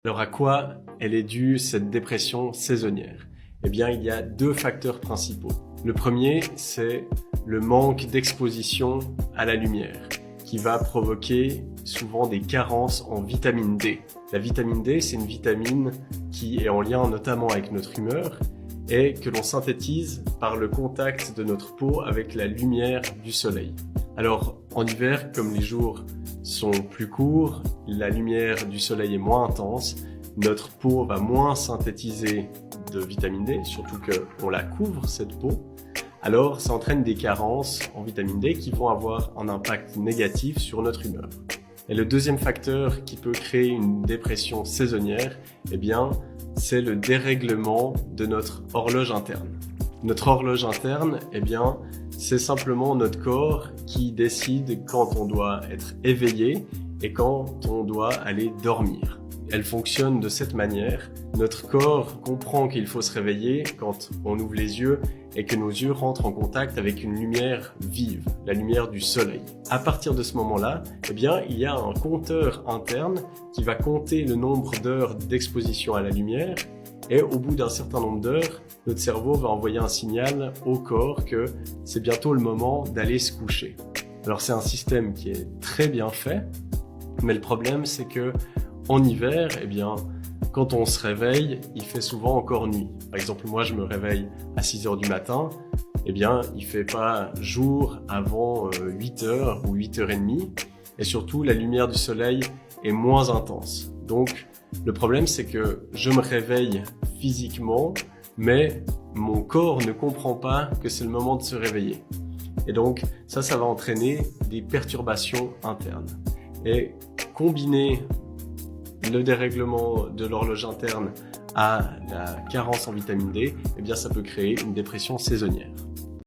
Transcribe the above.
Alors à quoi elle est due cette dépression saisonnière? Eh bien, il y a deux facteurs principaux. Le premier, c'est le manque d'exposition à la lumière, qui va provoquer souvent des carences en vitamine D. La vitamine D, c'est une vitamine qui est en lien notamment avec notre humeur et que l'on synthétise par le contact de notre peau avec la lumière du soleil. Alors, en hiver, comme les jours sont plus courts, la lumière du soleil est moins intense, notre peau va moins synthétiser de vitamine D, surtout qu'on la couvre, cette peau. Alors, ça entraîne des carences en vitamine D qui vont avoir un impact négatif sur notre humeur. Et le deuxième facteur qui peut créer une dépression saisonnière, eh bien, c'est le dérèglement de notre horloge interne. Notre horloge interne, eh bien, c'est simplement notre corps qui décide quand on doit être éveillé et quand on doit aller dormir. Elle fonctionne de cette manière. Notre corps comprend qu'il faut se réveiller quand on ouvre les yeux et que nos yeux rentrent en contact avec une lumière vive, la lumière du soleil. À partir de ce moment-là, eh bien, il y a un compteur interne qui va compter le nombre d'heures d'exposition à la lumière et au bout d'un certain nombre d'heures, notre cerveau va envoyer un signal au corps que c'est bientôt le moment d'aller se coucher. Alors c'est un système qui est très bien fait, mais le problème c'est que en hiver, eh bien, quand on se réveille, il fait souvent encore nuit. Par exemple, moi je me réveille à 6h du matin, eh bien, il fait pas jour avant 8h ou 8h30, et surtout la lumière du soleil est moins intense. Donc le problème c'est que je me réveille physiquement, mais mon corps ne comprend pas que c'est le moment de se réveiller. Et donc ça va entraîner des perturbations internes. Et combiner le dérèglement de l'horloge interne à la carence en vitamine D, eh bien ça peut créer une dépression saisonnière.